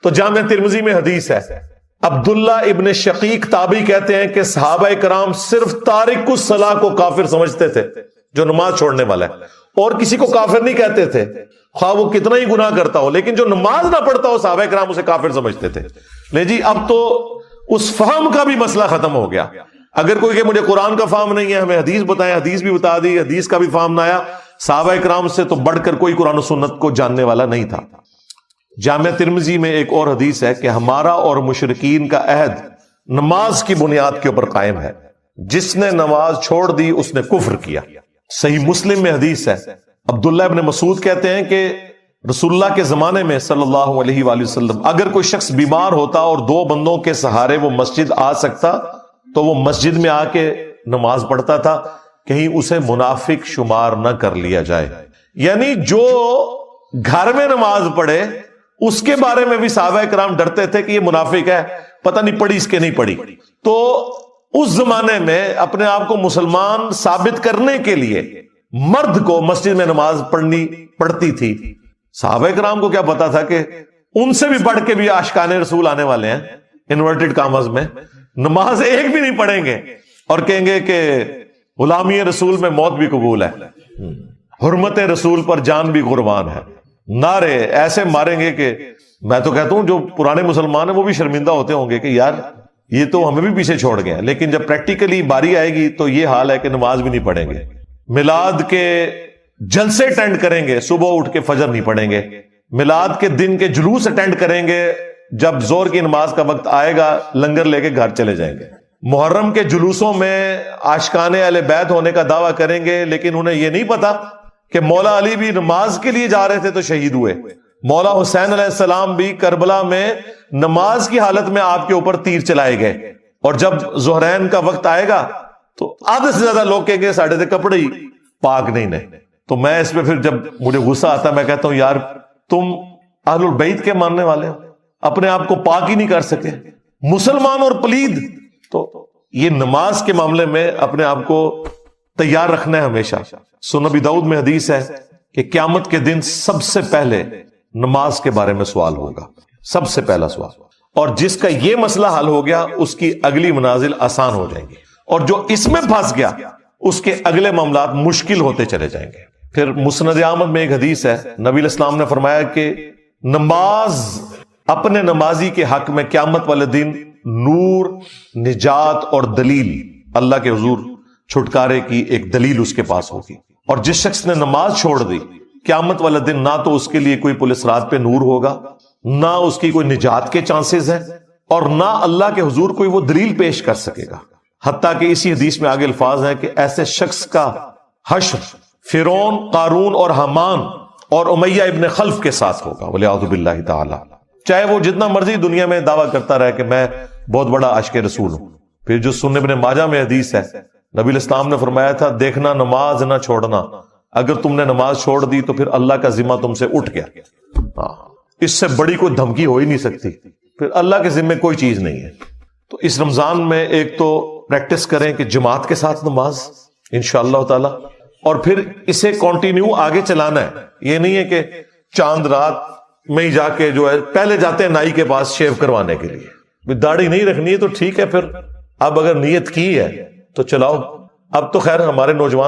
تو جامع ترمذی میں حدیث ہے، عبداللہ ابن شقیق تابعی کہتے ہیں کہ صحابہ کرام صرف تارک الصلاۃ کو کافر سمجھتے تھے، جو نماز چھوڑنے والا ہے، اور کسی کو کافر نہیں کہتے تھے خواہ وہ کتنا ہی گناہ کرتا ہو. لیکن جو نماز نہ پڑھتا ہو صحابہ کرام اسے کافر سمجھتے تھے. نہیں جی، اب تو اس فہم کا بھی مسئلہ ختم ہو گیا. اگر کوئی کہ مجھے قرآن کا فہم نہیں ہے، ہمیں حدیث بتائیں، حدیث بھی بتا دی، حدیث کا بھی فہم نہ آیا. صحابہ کرام سے تو بڑھ کر کوئی قرآن و سنت کو جاننے والا نہیں تھا. جامع ترمذی میں ایک اور حدیث ہے کہ ہمارا اور مشرکین کا عہد نماز کی بنیاد کے اوپر قائم ہے، جس نے نماز چھوڑ دی اس نے کفر کیا. صحیح مسلم میں حدیث ہے، عبداللہ ابن مسعود کہتے ہیں کہ رسول اللہ کے زمانے میں صلی اللہ علیہ وآلہ وسلم اگر کوئی شخص بیمار ہوتا اور 2 بندوں کے سہارے وہ مسجد آ سکتا تو وہ مسجد میں آ کے نماز پڑھتا تھا، کہیں اسے منافق شمار نہ کر لیا جائے. یعنی جو گھر میں نماز پڑھے اس کے بارے میں بھی صحابہ کرام ڈرتے تھے کہ یہ منافق ہے، پتہ نہیں پڑھی اس کے نہیں پڑھی. تو اس زمانے میں اپنے آپ کو مسلمان ثابت کرنے کے لیے مرد کو مسجد میں نماز پڑھنی پڑتی تھی. صحابہ کرام کو کیا پتا تھا کہ ان سے بھی بڑھ کے بھی عاشقان رسول آنے والے ہیں، انورٹڈ کامز میں نماز ایک بھی نہیں پڑھیں گے اور کہیں گے کہ غلامی رسول میں موت بھی قبول ہے، حرمت رسول پر جان بھی قربان ہے. نعرے ایسے ماریں گے کہ میں تو کہتا ہوں جو پرانے مسلمان ہیں وہ بھی شرمندہ ہوتے ہوں گے کہ یار یہ تو ہمیں بھی پیچھے چھوڑ گئے ہیں. لیکن جب پریکٹیکلی باری آئے گی تو یہ حال ہے کہ نماز بھی نہیں پڑھیں گے. میلاد کے جلسے اٹینڈ کریں گے، صبح اٹھ کے فجر نہیں پڑھیں گے. میلاد کے دن کے جلوس اٹینڈ کریں گے، جب زور کی نماز کا وقت آئے گا لنگر لے کے گھر چلے جائیں گے. محرم کے جلوسوں میں عاشقان اہل بیت ہونے کا دعویٰ کریں گے، لیکن انہیں یہ نہیں پتا کہ مولا علی بھی نماز کے لیے جا رہے تھے تو شہید ہوئے. مولا حسین علیہ السلام بھی کربلا میں نماز کی حالت میں آپ کے اوپر تیر چلائے گئے. اور جب ظہرین کا وقت آئے گا تو آدھے سے زیادہ لوگ کہیں گے ساڑھے تھے کپڑے ہی پاک نہیں نے. تو میں اس پہ پھر جب مجھے غصہ آتا میں کہتا ہوں یار تم اہل البیت کے ماننے والے ہو، اپنے آپ کو پاک ہی نہیں کر سکے، مسلمان اور پلید. تو یہ نماز کے معاملے میں اپنے آپ کو تیار رکھنا ہے ہمیشہ. سنن ابی داؤد میں حدیث ہے کہ قیامت کے دن سب سے پہلے نماز کے بارے میں سوال ہوگا، سب سے پہلا سوال. اور جس کا یہ مسئلہ حل ہو گیا اس کی اگلی منازل آسان ہو جائیں گی، اور جو اس میں پھنس گیا اس کے اگلے معاملات مشکل ہوتے چلے جائیں گے. پھر مسند احمد میں ایک حدیث ہے، نبی الاسلام نے فرمایا کہ نماز اپنے نمازی کے حق میں قیامت والے دن نور، نجات اور دلیل، اللہ کے حضور چھٹکارے کی ایک دلیل اس کے پاس ہوگی. اور جس شخص نے نماز چھوڑ دی قیامت والے دن نہ تو اس کے لیے کوئی پولیس رات پہ نور ہوگا، نہ اس کی کوئی نجات کے چانسز ہیں، اور نہ اللہ کے حضور کوئی وہ دلیل پیش کر سکے گا. حتیٰ کہ اسی حدیث میں آگے الفاظ ہیں کہ ایسے شخص کا حشر فرعون، قارون اور حامان اور امیہ ابن خلف کے ساتھ ہوگا والعیاذ باللہ تعالی. چاہے وہ جتنا مرضی دنیا میں دعویٰ کرتا رہے کہ میں بہت بڑا عاشق رسول ہوں. پھر جو سنن ابن ماجہ میں حدیث ہے، نبی الاسلام نے فرمایا تھا دیکھنا نماز نہ چھوڑنا، اگر تم نے نماز چھوڑ دی تو پھر اللہ کا ذمہ تم سے اٹھ گیا. اس سے بڑی کوئی دھمکی ہو ہی نہیں سکتی، پھر اللہ کے ذمہ کوئی چیز نہیں ہے. تو اس رمضان میں ایک تو پریکٹس کریں کہ جماعت کے ساتھ نماز انشاءاللہ تعالی، اور پھر اسے کنٹینیو آگے چلانا ہے. یہ نہیں ہے کہ چاند رات میں ہی جا کے جو ہے پہلے جاتے ہیں نائی کے پاس شیو کروانے کے لیے. داڑھی نہیں رکھنی ہے تو ٹھیک ہے، پھر اب اگر نیت کی ہے تو چلاؤ. اب تو خیر ہمارے نوجوان